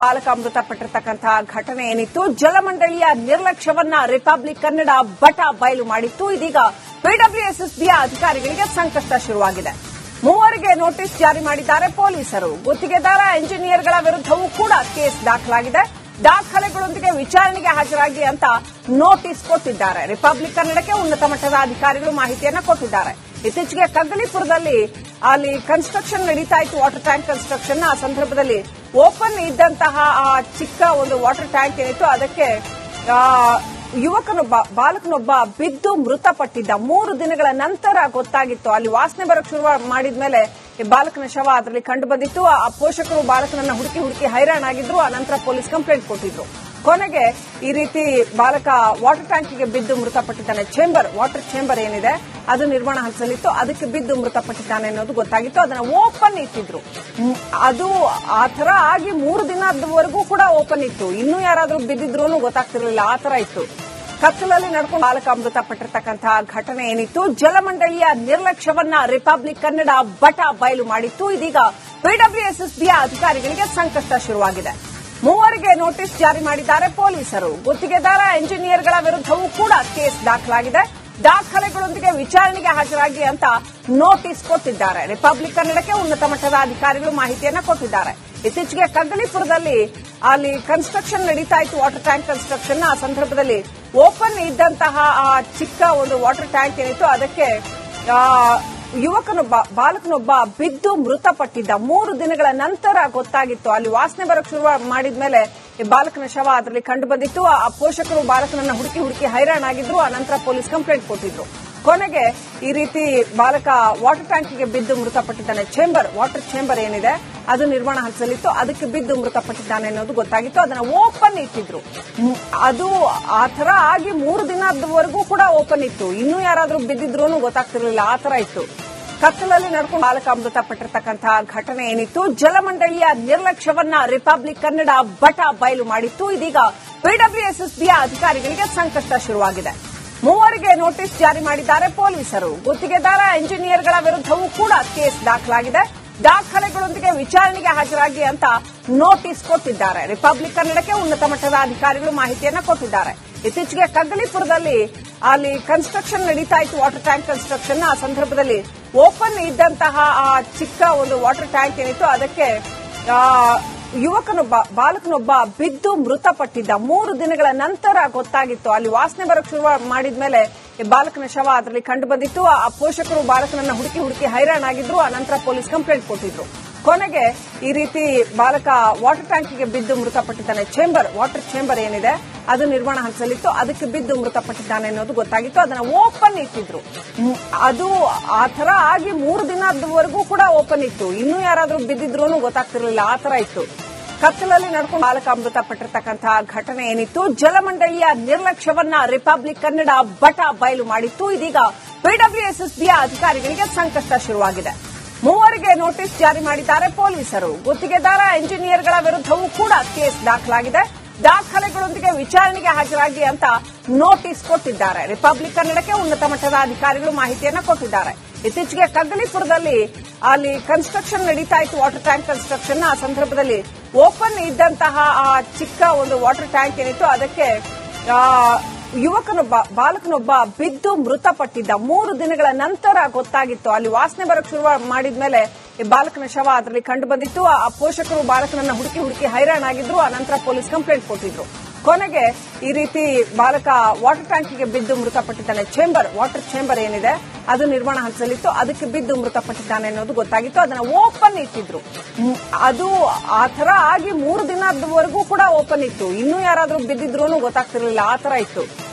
ಬಾಲಕ ಮೃತಪಟ್ಟಿರತಕ್ಕಂತಹ ಘಟನೆ ಏನಿತ್ತು, ಜಲಮಂಡಳಿಯ ನಿರ್ಲಕ್ಷ್ಯವನ್ನ ರಿಪಬ್ಲಿಕ್ ಕನ್ನಡ ಬಟ ಬಯಲು ಮಾಡಿತ್ತು. ಇದೀಗ ಪಿಡಬ್ಲ್ಯೂಎಸ್ಎಸ್ಬಿಯ ಅಧಿಕಾರಿಗಳಿಗೆ ಸಂಕಷ್ಟ ಶುರುವಾಗಿದೆ. ಮೂವರಿಗೆ ನೋಟಿಸ್ ಜಾರಿ ಮಾಡಿದ್ದಾರೆ ಪೊಲೀಸರು. ಗುತ್ತಿಗೆದಾರ ಎಂಜಿನಿಯರ್ಗಳ ವಿರುದ್ಧವೂ ಕೂಡ ಕೇಸ್ ದಾಖಲಾಗಿದೆ. ದಾಖಲೆಗಳೊಂದಿಗೆ ವಿಚಾರಣೆಗೆ ಹಾಜರಾಗಿ ಅಂತ ನೋಟಿಸ್ ಕೊಟ್ಟಿದ್ದಾರೆ. ರಿಪಬ್ಲಿಕ್ ಕನ್ನಡಕ್ಕೆ ಉನ್ನತ ಮಟ್ಟದ ಅಧಿಕಾರಿಗಳು ಮಾಹಿತಿಯನ್ನ ಕೊಟ್ಟಿದ್ದಾರೆ. ಇತ್ತೀಚೆಗೆ ಕಗ್ಗಲೀಪುರದಲ್ಲಿ ಅಲ್ಲಿ ಕನ್ಸ್ಟ್ರಕ್ಷನ್ ನಡೀತಾ ಇತ್ತು, ವಾಟರ್ ಟ್ಯಾಂಕ್ ಕನ್ಸ್ಟ್ರಕ್ಷನ್. ಆ ಸಂದರ್ಭದಲ್ಲಿ ಓಪನ್ ಇದ್ದಂತಹ ಆ ಚಿಕ್ಕ ಒಂದು ವಾಟರ್ ಟ್ಯಾಂಕ್ ಏನಿತ್ತು, ಅದಕ್ಕೆ ಬಾಲಕನೊಬ್ಬ ಬಿದ್ದು ಮೃತಪಟ್ಟಿದ್ದ. 3 ದಿನಗಳ ನಂತರ ಗೊತ್ತಾಗಿತ್ತು. ಅಲ್ಲಿ ವಾಸನೆ ಬರಕ್ ಶುರು ಮಾಡಿದ್ಮೇಲೆ ಬಾಲಕನ ಶವ ಅದರಲ್ಲಿ ಕಂಡು ಬಂದಿತ್ತು. ಆ ಪೋಷಕರು ಬಾಲಕನನ್ನ ಹುಡುಕಿ ಹೈರಾಣಾಗಿದ್ರು. ಆ ನಂತರ ಪೊಲೀಸ್ ಕಂಪ್ಲೇಂಟ್ ಕೊಟ್ಟಿದ್ರು. ಕೊನೆಗೆ ಈ ರೀತಿ ಬಾಲಕ ವಾಟರ್ ಟ್ಯಾಂಕಿಗೆ ಬಿದ್ದು ಮೃತಪಟ್ಟಿದ್ದಾನೆ. ವಾಟರ್ ಚೇಂಬರ್ ಏನಿದೆ ಅದು ನಿರ್ಮಾಣ ಹಂತದಲ್ಲಿತ್ತು, ಅದಕ್ಕೆ ಬಿದ್ದು ಮೃತಪಟ್ಟಿದ್ದಾನೆ ಅನ್ನೋದು ಗೊತ್ತಾಗಿತ್ತು. ಅದನ್ನ ಓಪನ್ ಇಟ್ಟಿದ್ರು. ಅದು ಆ ತರ ಆಗಿ 3 ದಿನದವರೆಗೂ ಕೂಡ ಓಪನ್ ಇತ್ತು. ಇನ್ನೂ ಯಾರಾದ್ರೂ ಬಿದ್ದಿದ್ರು ಗೊತ್ತಾಗ್ತಿರ್ಲಿಲ್ಲ, ಆ ತರ ಇತ್ತು. ಕತ್ತಲಲ್ಲಿ ನಡ್ಕೊಂಡು ಬಾಲಕ ಮೃತಪಟ್ಟಿರತಕ್ಕಂತಹ ಘಟನೆ ಏನಿತ್ತು, ಜಲಮಂಡಳಿಯ ನಿರ್ಲಕ್ಷ್ಯವನ್ನ ರಿಪಬ್ಲಿಕ್ ಕನ್ನಡ ಬಟ ಬಯಲು ಮಾಡಿತ್ತು. ಇದೀಗ ಪಿಡಬ್ಲ್ಯೂಎಸ್ಎಸ್ಬಿಯ ಅಧಿಕಾರಿಗಳಿಗೆ ಸಂಕಷ್ಟ ಶುರುವಾಗಿದೆ. ಮೂವರಿಗೆ ನೋಟಿಸ್ ಜಾರಿ ಮಾಡಿದ್ದಾರೆ ಪೊಲೀಸರು. ಗುತ್ತಿಗೆದಾರ ಎಂಜಿನಿಯರ್ಗಳ ವಿರುದ್ಧವೂ ಕೂಡ ಕೇಸ್ ದಾಖಲಾಗಿದೆ. ದಾಖಲೆಗಳೊಂದಿಗೆ ವಿಚಾರಣೆಗೆ ಹಾಜರಾಗಿ ಅಂತ ನೋಟಿಸ್ ಕೊಟ್ಟಿದ್ದಾರೆ. ರಿಪಬ್ಲಿಕ್ ಕನ್ನಡಕ್ಕೆ ಉನ್ನತ ಮಟ್ಟದ ಅಧಿಕಾರಿಗಳು ಮಾಹಿತಿಯನ್ನ ಕೊಟ್ಟಿದ್ದಾರೆ. ಇತ್ತೀಚೆಗೆ ಕಗ್ಗಲೀಪುರದಲ್ಲಿ ಅಲ್ಲಿ ಕನ್ಸ್ಟ್ರಕ್ಷನ್ ನಡೀತಾ ಇತ್ತು, ವಾಟರ್ ಟ್ಯಾಂಕ್ ಕನ್ಸ್ಟ್ರಕ್ಷನ್. ಆ ಸಂದರ್ಭದಲ್ಲಿ ಓಪನ್ ಇದ್ದಂತಹ ಆ ಚಿಕ್ಕ ಒಂದು ವಾಟರ್ ಟ್ಯಾಂಕ್ ಏನಿತ್ತು, ಅದಕ್ಕೆ ಬಾಲಕನೊಬ್ಬ ಬಿದ್ದು ಮೃತಪಟ್ಟಿದ್ದ. 3 ದಿನಗಳ ನಂತರ ಗೊತ್ತಾಗಿತ್ತು. ಅಲ್ಲಿ ವಾಸನೆ ಬರಕ್ ಶುರು ಮಾಡಿದ್ಮೇಲೆ ಬಾಲಕನ ಶವ ಅದರಲ್ಲಿ ಕಂಡು ಬಂದಿತ್ತು. ಆ ಪೋಷಕರು ಬಾಲಕನನ್ನ ಹುಡುಕಿ ಹೈರಾಣಾಗಿದ್ರು. ಆ ನಂತರ ಪೊಲೀಸ್ ಕಂಪ್ಲೇಂಟ್ ಕೊಟ್ಟಿದ್ರು. ಕೊನೆಗೆ ಈ ರೀತಿ ಬಾಲಕ ವಾಟರ್ ಟ್ಯಾಂಕಿಗೆ ಬಿದ್ದು ಮೃತಪಟ್ಟಿದ್ದಾನೆ. ವಾಟರ್ ಚೇಂಬರ್ ಏನಿದೆ ಅದು ನಿರ್ಮಾಣ ಹಂತದಲ್ಲಿತ್ತು, ಅದಕ್ಕೆ ಬಿದ್ದು ಮೃತಪಟ್ಟಿದ್ದಾನೆ ಅನ್ನೋದು ಗೊತ್ತಾಗಿತ್ತು. ಅದನ್ನ ಓಪನ್ ಇಟ್ಟಿದ್ರು. ಅದು ಆ ತರ ಆಗಿ 3 ದಿನದವರೆಗೂ ಕೂಡ ಓಪನ್ ಇತ್ತು. ಇನ್ನೂ ಯಾರಾದ್ರೂ ಬಿದ್ದಿದ್ರು ಗೊತ್ತಾಗ್ತಿರ್ಲಿಲ್ಲ, ಆ ತರ ಇತ್ತು. ಕತ್ತಲಲ್ಲಿ ನಡ್ಕೊಂಡು ಬಾಲಕ ಮೃತಪಟ್ಟಿರತಕ್ಕಂತಹ ಘಟನೆ ಏನಿತ್ತು, ಜಲಮಂಡಳಿಯ ನಿರ್ಲಕ್ಷ್ಯವನ್ನ ರಿಪಬ್ಲಿಕ್ ಕನ್ನಡ ಬಟ ಬಯಲು ಮಾಡಿತ್ತು. ಇದೀಗ ಪಿಡಬ್ಲ್ಯೂಎಸ್ಎಸ್ಬಿಯ ಅಧಿಕಾರಿಗಳಿಗೆ ಸಂಕಷ್ಟ ಶುರುವಾಗಿದೆ. ಮೂವರಿಗೆ ನೋಟಿಸ್ ಜಾರಿ ಮಾಡಿದ್ದಾರೆ ಪೊಲೀಸರು. ಗುತ್ತಿಗೆದಾರ ಎಂಜಿನಿಯರ್ಗಳ ವಿರುದ್ಧವೂ ಕೂಡ ಕೇಸ್ ದಾಖಲಾಗಿದೆ. ದಾಖಲೆಗಳೊಂದಿಗೆ ವಿಚಾರಣೆಗೆ ಹಾಜರಾಗಿ ಅಂತ ನೋಟಿಸ್ ಕೊಟ್ಟಿದ್ದಾರೆ. ರಿಪಬ್ಲಿಕ್ ಕನ್ನಡಕ್ಕೆ ಉನ್ನತ ಮಟ್ಟದ ಅಧಿಕಾರಿಗಳು ಮಾಹಿತಿಯನ್ನ ಕೊಟ್ಟಿದ್ದಾರೆ. ಇತ್ತೀಚೆಗೆ ಕಗ್ಗಲೀಪುರದಲ್ಲಿ ಅಲ್ಲಿ ಕನ್ಸ್ಟ್ರಕ್ಷನ್ ನಡೀತಾ ಇತ್ತು, ವಾಟರ್ ಟ್ಯಾಂಕ್ ಕನ್ಸ್ಟ್ರಕ್ಷನ್. ಆ ಸಂದರ್ಭದಲ್ಲಿ ಓಪನ್ ಇದ್ದಂತಹ ಆ ಚಿಕ್ಕ ಒಂದು ವಾಟರ್ ಟ್ಯಾಂಕ್ ಏನಿತ್ತು, ಅದಕ್ಕೆ ಬಾಲಕನೊಬ್ಬ ಬಿದ್ದು ಮೃತಪಟ್ಟಿದ್ದ. 3 ದಿನಗಳ ನಂತರ ಗೊತ್ತಾಗಿತ್ತು. ಅಲ್ಲಿ ವಾಸನೆ ಬರಕ್ ಶುರು ಮಾಡಿದ್ಮೇಲೆ ಬಾಲಕನ ಶವ ಅದರಲ್ಲಿ ಕಂಡು ಬಂದಿತ್ತು. ಆ ಪೋಷಕರು ಬಾಲಕನನ್ನ ಹುಡುಕಿ ಹೈರಾಣಾಗಿದ್ರು. ಆ ನಂತರ ಪೊಲೀಸ್ ಕಂಪ್ಲೇಂಟ್ ಕೊಟ್ಟಿದ್ರು. ಕೊನೆಗೆ ಈ ರೀತಿ ಬಾಲಕ ವಾಟರ್ ಟ್ಯಾಂಕಿಗೆ ಬಿದ್ದು ಮೃತಪಟ್ಟಿದ್ದಾನೆ. ವಾಟರ್ ಚೇಂಬರ್ ಏನಿದೆ ಅದು ನಿರ್ಮಾಣ ಹಂತದಲ್ಲಿತ್ತು, ಅದಕ್ಕೆ ಬಿದ್ದು ಮೃತಪಟ್ಟಿದ್ದಾನೆ ಅನ್ನೋದು ಗೊತ್ತಾಗಿತ್ತು. ಅದನ್ನ ಓಪನ್ ಇಟ್ಟಿದ್ರು. ಅದು ಆ ತರ ಆಗಿ 3 ದಿನದವರೆಗೂ ಕೂಡ ಓಪನ್ ಇತ್ತು. ಇನ್ನೂ ಯಾರಾದ್ರೂ ಬಿದ್ದಿದ್ರು ಗೊತ್ತಾಗ್ತಿರ್ಲಿಲ್ಲ, ಆ ತರ ಇತ್ತು. ಕತ್ತಲಲ್ಲಿ ನಡ್ಕೊಂಡು ಬಾಲಕ ಮೃತಪಟ್ಟಿರತಕ್ಕಂತಹ ಘಟನೆ ಏನಿತ್ತು, ಜಲಮಂಡಳಿಯ ನಿರ್ಲಕ್ಷ್ಯವನ್ನ ರಿಪಬ್ಲಿಕ್ ಕನ್ನಡ ಬಟ ಬಯಲು ಮಾಡಿತ್ತು. ಇದೀಗ ಪಿಡಬ್ಲ್ಯೂಎಸ್ಎಸ್ಬಿಯ ಅಧಿಕಾರಿಗಳಿಗೆ ಸಂಕಷ್ಟ ಶುರುವಾಗಿದೆ. ಮೂವರಿಗೆ ನೋಟಿಸ್ ಜಾರಿ ಮಾಡಿದ್ದಾರೆ ಪೊಲೀಸರು. ಗುತ್ತಿಗೆದಾರ ಎಂಜಿನಿಯರ್ಗಳ ವಿರುದ್ಧವೂ ಕೂಡ ಕೇಸ್ ದಾಖಲಾಗಿದೆ. ದಾಖಲೆಗಳೊಂದಿಗೆ ವಿಚಾರಣೆಗೆ ಹಾಜರಾಗಿ ಅಂತ ನೋಟಿಸ್ ಕೊಟ್ಟಿದ್ದಾರೆ. ರಿಪಬ್ಲಿಕ್ ಕನ್ನಡಕ್ಕೆ ಉನ್ನತ ಮಟ್ಟದ ಅಧಿಕಾರಿಗಳು ಮಾಹಿತಿಯನ್ನ ಕೊಟ್ಟಿದ್ದಾರೆ. ಇತ್ತೀಚೆಗೆ ಕಗ್ಗಲೀಪುರದಲ್ಲಿ ಅಲ್ಲಿ ಕನ್ಸ್ಟ್ರಕ್ಷನ್ ನಡೀತಾ ಇತ್ತು, ವಾಟರ್ ಟ್ಯಾಂಕ್ ಕನ್ಸ್ಟ್ರಕ್ಷನ್. ಆ ಸಂದರ್ಭದಲ್ಲಿ ಓಪನ್ ಇದ್ದಂತಹ ಆ ಚಿಕ್ಕ ಒಂದು ವಾಟರ್ ಟ್ಯಾಂಕ್ ಏನಿತ್ತು, ಅದಕ್ಕೆ ಬಾಲಕನೊಬ್ಬ ಬಿದ್ದು ಮೃತಪಟ್ಟಿದ್ದ. 3 ದಿನಗಳ ನಂತರ ಗೊತ್ತಾಗಿತ್ತು. ಅಲ್ಲಿ ವಾಸನೆ ಬರಕ್ ಶುರು ಮಾಡಿದ್ಮೇಲೆ ಬಾಲಕನ ಶವ ಅದರಲ್ಲಿ ಕಂಡು ಬಂದಿತ್ತು. ಆ ಪೋಷಕರು ಬಾಲಕನನ್ನ ಹುಡುಕಿ ಹೈರಾಣಾಗಿದ್ರು. ಆ ನಂತರ ಪೊಲೀಸ್ ಕಂಪ್ಲೇಂಟ್ ಕೊಟ್ಟಿದ್ರು. ಕೊನೆಗೆ ಈ ರೀತಿ ಬಾಲಕ ವಾಟರ್ ಟ್ಯಾಂಕಿಗೆ ಬಿದ್ದು ಮೃತಪಟ್ಟಿದ್ದಾನೆ. ವಾಟರ್ ಚೇಂಬರ್ ಏನಿದೆ ಅದು ನಿರ್ಮಾಣ ಹಂತದಲ್ಲಿತ್ತು, ಅದಕ್ಕೆ ಬಿದ್ದು ಮೃತಪಟ್ಟಿದ್ದಾನೆ ಅನ್ನೋದು ಗೊತ್ತಾಗಿತ್ತು. ಅದನ್ನ ಓಪನ್ ಇಟ್ಟಿದ್ರು. ಅದು ಆ ತರ ಆಗಿ 3 ದಿನದವರೆಗೂ ಕೂಡ ಓಪನ್ ಇತ್ತು. ಇನ್ನೂ ಯಾರಾದ್ರೂ ಬಿದ್ದಿದ್ರು ಗೊತ್ತಾಗ್ತಿರ್ಲಿಲ್ಲ, ಆ ತರ ಇತ್ತು.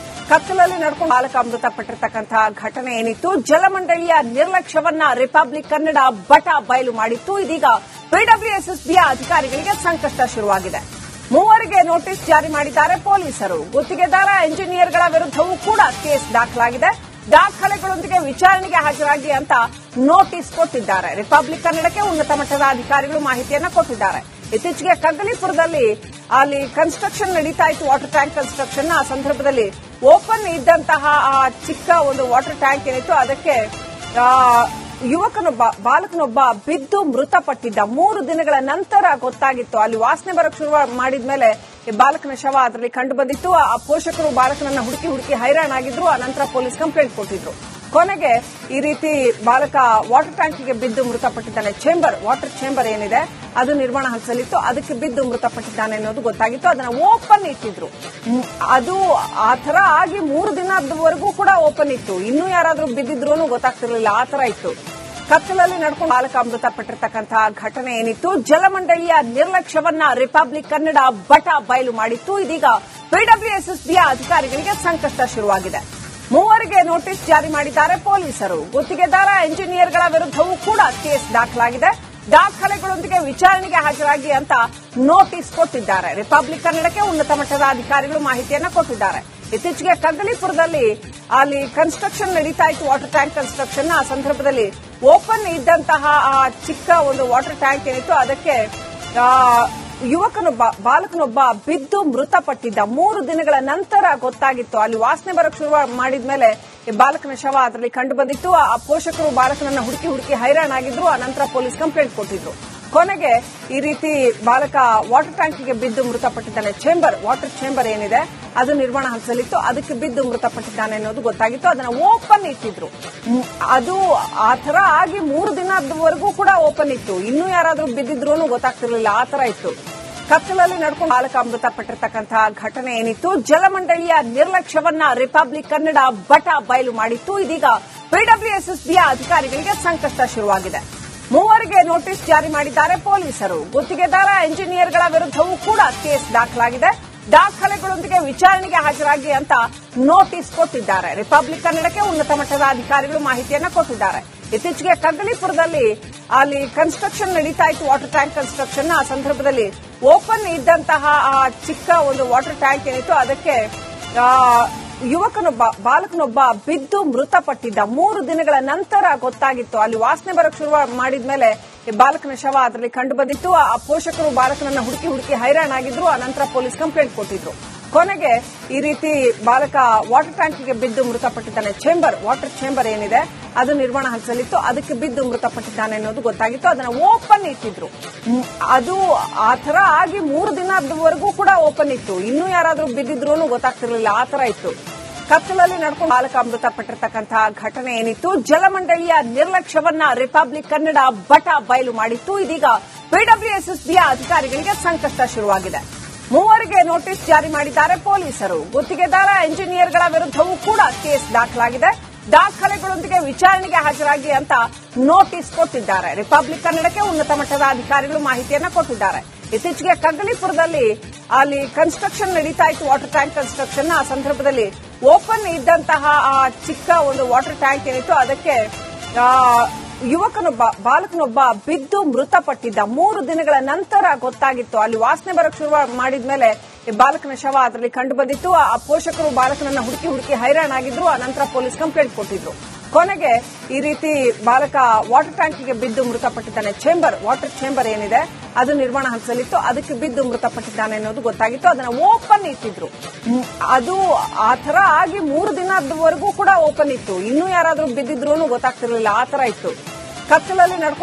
ಕತ್ತಲಲ್ಲಿ ನಡ್ಕೊಂಡು ಬಾಲಕ ಮೃತಪಟ್ಟಿರತಕ್ಕಂತಹ ಘಟನೆ ಏನಿತ್ತು, ಜಲಮಂಡಳಿಯ ನಿರ್ಲಕ್ಷ್ಯವನ್ನ ರಿಪಬ್ಲಿಕ್ ಕನ್ನಡ ಬಟ ಬಯಲು ಮಾಡಿತ್ತು. ಇದೀಗ ಪಿಡಬ್ಲ್ಯೂಎಸ್ಎಸ್ಬಿಯ ಅಧಿಕಾರಿಗಳಿಗೆ ಸಂಕಷ್ಟ ಶುರುವಾಗಿದೆ. ಮೂವರಿಗೆ ನೋಟಿಸ್ ಜಾರಿ ಮಾಡಿದ್ದಾರೆ ಪೊಲೀಸರು. ಗುತ್ತಿಗೆದಾರ ಎಂಜಿನಿಯರ್ಗಳ ವಿರುದ್ಧವೂ ಕೂಡ ಕೇಸ್ ದಾಖಲಾಗಿದೆ. ದಾಖಲೆಗಳೊಂದಿಗೆ ವಿಚಾರಣೆಗೆ ಹಾಜರಾಗಿ ಅಂತ ನೋಟಿಸ್ ಕೊಟ್ಟಿದ್ದಾರೆ. ರಿಪಬ್ಲಿಕ್ ಕನ್ನಡಕ್ಕೆ ಉನ್ನತ ಮಟ್ಟದ ಅಧಿಕಾರಿಗಳು ಮಾಹಿತಿಯನ್ನ ಕೊಟ್ಟಿದ್ದಾರೆ. ಇತ್ತೀಚೆಗೆ ಕಗ್ಗಲೀಪುರದಲ್ಲಿ ಅಲ್ಲಿ ಕನ್ಸ್ಟ್ರಕ್ಷನ್ ನಡೀತಾ ಇತ್ತು, ವಾಟರ್ ಟ್ಯಾಂಕ್ ಕನ್ಸ್ಟ್ರಕ್ಷನ್. ಆ ಸಂದರ್ಭದಲ್ಲಿ ಓಪನ್ ಇದ್ದಂತಹ ಆ ಚಿಕ್ಕ ಒಂದು ವಾಟರ್ ಟ್ಯಾಂಕ್ ಏನಿತ್ತು, ಅದಕ್ಕೆ ಬಾಲಕನೊಬ್ಬ ಬಿದ್ದು ಮೃತಪಟ್ಟಿದ್ದ 3 ದಿನಗಳ ನಂತರ ಗೊತ್ತಾಗಿತ್ತು. ಅಲ್ಲಿ ವಾಸನೆ ಬರಕ್ ಶುರು ಮಾಡಿದ್ಮೇಲೆ ಬಾಲಕನ ಶವ ಅದರಲ್ಲಿ ಕಂಡು ಬಂದಿತ್ತು. ಆ ಪೋಷಕರು ಬಾಲಕನನ್ನ ಹುಡುಕಿ ಹೈರಾಣಾಗಿದ್ರು. ಆ ನಂತರ ಪೊಲೀಸ್ ಕಂಪ್ಲೇಂಟ್ ಕೊಟ್ಟಿದ್ರು. ಕೊನೆಗೆ ಈ ರೀತಿ ಬಾಲಕ ವಾಟರ್ ಟ್ಯಾಂಕ್ಗೆ ಬಿದ್ದು ಮೃತಪಟ್ಟಿದ್ದಾನೆ. ವಾಟರ್ ಚೇಂಬರ್ ಏನಿದೆ ಅದು ನಿರ್ಮಾಣ ಹಂತದಲ್ಲಿತ್ತು. ಅದಕ್ಕೆ ಬಿದ್ದು ಮೃತಪಟ್ಟಿದ್ದಾನೆ ಅನ್ನೋದು ಗೊತ್ತಾಗಿತ್ತು. ಅದನ್ನ ಓಪನ್ ಇಟ್ಟಿದ್ರು. ಅದು ಆ ತರ ಆಗಿ 3 ದಿನದವರೆಗೂ ಕೂಡ ಓಪನ್ ಇತ್ತು. ಇನ್ನೂ ಯಾರಾದ್ರೂ ಬಿದ್ದಿದ್ರು ಗೊತ್ತಾಗ್ತಿರ್ಲಿಲ್ಲ. ಆ ತರ ಇತ್ತು. ಕತ್ತಲಲ್ಲಿ ನಡ್ಕೊಂಡು ಬಾಲಕ ಮೃತಪಟ್ಟಿರ್ತಕ್ಕಂತಹ ಘಟನೆ ಏನಿತ್ತು, ಜಲಮಂಡಳಿಯ ನಿರ್ಲಕ್ಷ್ಯವನ್ನ ರಿಪಬ್ಲಿಕ್ ಕನ್ನಡ ಬಯಲು ಮಾಡಿತ್ತು. ಇದೀಗ ಪಿಡಬ್ಲ್ಯೂಎಸ್ಎಸ್ಬಿಯ ಅಧಿಕಾರಿಗಳಿಗೆ ಸಂಕಷ್ಟ ಶುರುವಾಗಿದೆ. 3 ನೋಟಿಸ್ ಜಾರಿ ಮಾಡಿದ್ದಾರೆ ಪೊಲೀಸರು. ಗುತ್ತಿಗೆದಾರ ಎಂಜಿನಿಯರ್ಗಳ ವಿರುದ್ಧವೂ ಕೂಡ ಕೇಸ್ ದಾಖಲಾಗಿದೆ. ದಾಖಲೆಗಳೊಂದಿಗೆ ವಿಚಾರಣೆಗೆ ಹಾಜರಾಗಿ ಅಂತ ನೋಟಿಸ್ ಕೊಟ್ಟಿದ್ದಾರೆ. ರಿಪಬ್ಲಿಕ್ ಕನ್ನಡಕ್ಕೆ ಉನ್ನತ ಮಟ್ಟದ ಅಧಿಕಾರಿಗಳು ಮಾಹಿತಿಯನ್ನ ಕೊಟ್ಟಿದ್ದಾರೆ. ಇತ್ತೀಚೆಗೆ ಕಗ್ಗಲೀಪುರದಲ್ಲಿ ಅಲ್ಲಿ ಕನ್ಸ್ಟ್ರಕ್ಷನ್ ನಡೀತಾ ಇತ್ತು, ವಾಟರ್ ಟ್ಯಾಂಕ್ ಕನ್ಸ್ಟ್ರಕ್ಷನ್. ಆ ಸಂದರ್ಭದಲ್ಲಿ ಓಪನ್ ಇದ್ದಂತಹ ಆ ಚಿಕ್ಕ ಒಂದು ವಾಟರ್ ಟ್ಯಾಂಕ್ ಏನಿತ್ತು ಅದಕ್ಕೆ ಬಾಲಕನೊಬ್ಬ ಬಿದ್ದು ಮೃತಪಟ್ಟಿದ್ದ 3 ದಿನಗಳ ನಂತರ ಗೊತ್ತಾಗಿತ್ತು. ಅಲ್ಲಿ ವಾಸನೆ ಬರಕ್ ಶುರು ಮಾಡಿದ್ಮೇಲೆ ಬಾಲಕನ ಶವ ಅದರಲ್ಲಿ ಕಂಡು ಬಂದಿತ್ತು. ಆ ಪೋಷಕರು ಬಾಲಕನನ್ನ ಹುಡುಕಿ ಹೈರಾಣಾಗಿದ್ರು. ಆ ನಂತರ ಪೊಲೀಸ್ ಕಂಪ್ಲೇಂಟ್ ಕೊಟ್ಟಿದ್ರು. ಕೊನೆಗೆ ಈ ರೀತಿ ಬಾಲಕ ವಾಟರ್ ಟ್ಯಾಂಕ್ಗೆ ಬಿದ್ದು ಮೃತಪಟ್ಟಿದ್ದಾನೆ. ವಾಟರ್ ಚೇಂಬರ್ ಏನಿದೆ ಅದು ನಿರ್ಮಾಣ ಹಂತದಲ್ಲಿತ್ತು. ಅದಕ್ಕೆ ಬಿದ್ದು ಮೃತಪಟ್ಟಿದ್ದಾನೆ ಅನ್ನೋದು ಗೊತ್ತಾಗಿತ್ತು. ಅದನ್ನ ಓಪನ್ ಇಟ್ಟಿದ್ರು. ಅದು ಆ ತರ ಆಗಿ 3 ದಿನದವರೆಗೂ ಕೂಡ ಓಪನ್ ಇತ್ತು. ಇನ್ನೂ ಯಾರಾದ್ರೂ ಬಿದ್ದಿದ್ರು ಗೊತ್ತಾಗ್ತಿರ್ಲಿಲ್ಲ. ಆ ತರ ಇತ್ತು. ಕತ್ತಲಲ್ಲಿ ನಡ್ಕೊಂಡು ಬಾಲಕ ಮೃತಪಟ್ಟಿರ್ತಕ್ಕಂತಹ ಘಟನೆ ಏನಿತ್ತು, ಜಲಮಂಡಳಿಯ ನಿರ್ಲಕ್ಷ್ಯವನ್ನ ರಿಪಬ್ಲಿಕ್ ಕನ್ನಡ ಬಯಲು ಮಾಡಿತ್ತು. ಇದೀಗ ಪಿಡಬ್ಲ್ಯೂಎಸ್ಎಸ್ಬಿಯ ಅಧಿಕಾರಿಗಳಿಗೆ ಸಂಕಷ್ಟ ಶುರುವಾಗಿದೆ. 3 ನೋಟಿಸ್ ಜಾರಿ ಮಾಡಿದ್ದಾರೆ ಪೊಲೀಸರು. ಗುತ್ತಿಗೆದಾರ ಎಂಜಿನಿಯರ್ಗಳ ವಿರುದ್ಧವೂ ಕೂಡ ಕೇಸ್ ದಾಖಲಾಗಿದೆ. ದಾಖಲೆಗಳೊಂದಿಗೆ ವಿಚಾರಣೆಗೆ ಹಾಜರಾಗಿ ಅಂತ ನೋಟಿಸ್ ಕೊಟ್ಟಿದ್ದಾರೆ. ರಿಪಬ್ಲಿಕ್ ಕನ್ನಡಕ್ಕೆ ಉನ್ನತ ಮಟ್ಟದ ಅಧಿಕಾರಿಗಳು ಮಾಹಿತಿಯನ್ನ ಕೊಟ್ಟಿದ್ದಾರೆ. ಇತ್ತೀಚೆಗೆ ಕಗ್ಗಲೀಪುರದಲ್ಲಿ ಅಲ್ಲಿ ಕನ್ಸ್ಟ್ರಕ್ಷನ್ ನಡೀತಾ ಇತ್ತು, ವಾಟರ್ ಟ್ಯಾಂಕ್ ಕನ್ಸ್ಟ್ರಕ್ಷನ್. ಆ ಸಂದರ್ಭದಲ್ಲಿ ಓಪನ್ ಇದ್ದಂತಹ ಆ ಚಿಕ್ಕ ಒಂದು ವಾಟರ್ ಟ್ಯಾಂಕ್ ಏನಿತ್ತು ಅದಕ್ಕೆ ಬಾಲಕನೊಬ್ಬ ಬಿದ್ದು ಮೃತಪಟ್ಟಿದ್ದ 3 ದಿನಗಳ ನಂತರ ಗೊತ್ತಾಗಿತ್ತು. ಅಲ್ಲಿ ವಾಸನೆ ಬರಕ್ ಶುರು ಮಾಡಿದ್ಮೇಲೆ ಬಾಲಕನ ಶವ ಅದರಲ್ಲಿ ಕಂಡು ಬಂದಿತ್ತು. ಆ ಪೋಷಕರು ಬಾಲಕನನ್ನ ಹುಡುಕಿ ಹೈರಾಣಾಗಿದ್ರು. ಆ ನಂತರ ಪೊಲೀಸ್ ಕಂಪ್ಲೇಂಟ್ ಕೊಟ್ಟಿದ್ರು. ಕೊನೆಗೆ ಈ ರೀತಿ ಬಾಲಕ ವಾಟರ್ ಟ್ಯಾಂಕ್ಗೆ ಬಿದ್ದು ಮೃತಪಟ್ಟಿದ್ದಾನೆ. ವಾಟರ್ ಚೇಂಬರ್ ಏನಿದೆ ಅದು ನಿರ್ಮಾಣ ಹಂತದಲ್ಲಿತ್ತು. ಅದಕ್ಕೆ ಬಿದ್ದು ಮೃತಪಟ್ಟಿದ್ದಾನೆ ಅನ್ನೋದು ಗೊತ್ತಾಗಿತ್ತು. ಅದನ್ನ ಓಪನ್ ಇಟ್ಟಿದ್ರು. ಅದು ಆ ತರ ಆಗಿ 3 ದಿನದವರೆಗೂ ಕೂಡ ಓಪನ್ ಇತ್ತು. ಇನ್ನೂ ಯಾರಾದ್ರೂ ಬಿದ್ದಿದ್ರು ಗೊತ್ತಾಗ್ತಿರ್ಲಿಲ್ಲ. ಆ ತರ ಇತ್ತು. ಕತ್ತಲಲ್ಲಿ ನಡ್ಕೊಂಡು ಬಾಲಕ ಮೃತಪಟ್ಟಿರ್ತಕ್ಕಂತಹ ಘಟನೆ ಏನಿತ್ತು, ಜಲಮಂಡಳಿಯ ನಿರ್ಲಕ್ಷ್ಯವನ್ನ ರಿಪಬ್ಲಿಕ್ ಕನ್ನಡ ಬಯಲು ಮಾಡಿತ್ತು. ಇದೀಗ ಪಿಡಬ್ಲ್ಯೂಎಸ್ಎಸ್ಬಿಯ ಅಧಿಕಾರಿಗಳಿಗೆ ಸಂಕಷ್ಟ ಶುರುವಾಗಿದೆ. 3 ನೋಟಿಸ್ ಜಾರಿ ಮಾಡಿದ್ದಾರೆ ಪೊಲೀಸರು. ಗುತ್ತಿಗೆದಾರ ಎಂಜಿನಿಯರ್ಗಳ ವಿರುದ್ಧವೂ ಕೂಡ ಕೇಸ್ ದಾಖಲಾಗಿದೆ. ದಾಖಲೆಗಳೊಂದಿಗೆ ವಿಚಾರಣೆಗೆ ಹಾಜರಾಗಿ ಅಂತ ನೋಟಿಸ್ ಕೊಟ್ಟಿದ್ದಾರೆ. ರಿಪಬ್ಲಿಕ್ ಕನ್ನಡಕ್ಕೆ ಉನ್ನತ ಮಟ್ಟದ ಅಧಿಕಾರಿಗಳು ಮಾಹಿತಿಯನ್ನ ಕೊಟ್ಟಿದ್ದಾರೆ. ಇತ್ತೀಚೆಗೆ ಕಗ್ಗಲೀಪುರದಲ್ಲಿ ಅಲ್ಲಿ ಕನ್ಸ್ಟ್ರಕ್ಷನ್ ನಡೀತಾ ಇತ್ತು, ವಾಟರ್ ಟ್ಯಾಂಕ್ ಕನ್ಸ್ಟ್ರಕ್ಷನ್. ಆ ಸಂದರ್ಭದಲ್ಲಿ ಓಪನ್ ಇದ್ದಂತಹ ಆ ಚಿಕ್ಕ ಒಂದು ವಾಟರ್ ಟ್ಯಾಂಕ್ ಏನಿತ್ತು ಅದಕ್ಕೆ ಬಾಲಕನೊಬ್ಬ ಬಿದ್ದು ಮೃತಪಟ್ಟಿದ್ದ 3 ದಿನಗಳ ನಂತರ ಗೊತ್ತಾಗಿತ್ತು. ಅಲ್ಲಿ ವಾಸನೆ ಬರಕ್ ಶುರು ಮಾಡಿದ್ಮೇಲೆ ಬಾಲಕನ ಶವ ಅದರಲ್ಲಿ ಕಂಡು ಬಂದಿತ್ತು. ಆ ಪೋಷಕರು ಬಾಲಕನನ್ನ ಹುಡುಕಿ ಹೈರಾಣಾಗಿದ್ರು. ಆ ನಂತರ ಪೊಲೀಸ್ ಕಂಪ್ಲೇಂಟ್ ಕೊಟ್ಟಿದ್ರು. ಕೊನೆಗೆ ಈ ರೀತಿ ಬಾಲಕ ವಾಟರ್ ಟ್ಯಾಂಕ್ಗೆ ಬಿದ್ದು ಮೃತಪಟ್ಟಿದ್ದಾನೆ. ವಾಟರ್ ಚೇಂಬರ್ ಏನಿದೆ ಅದು ನಿರ್ಮಾಣ ಹಂತದಲ್ಲಿತ್ತು. ಅದಕ್ಕೆ ಬಿದ್ದು ಮೃತಪಟ್ಟಿದ್ದಾನೆ ಅನ್ನೋದು ಗೊತ್ತಾಗಿತ್ತು. ಅದನ್ನ ಓಪನ್ ಇಟ್ಟಿದ್ರು. ಅದು ಆ ತರ ಆಗಿ 3 ದಿನದವರೆಗೂ ಕೂಡ ಓಪನ್ ಇತ್ತು. ಇನ್ನೂ ಯಾರಾದ್ರೂ ಬಿದ್ದಿದ್ರು ಗೊತ್ತಾಗ್ತಿರ್ಲಿಲ್ಲ. ಆ ತರ ಇತ್ತು. ಕತ್ತಲಲ್ಲಿ ನಡ್ಕೊಂಡು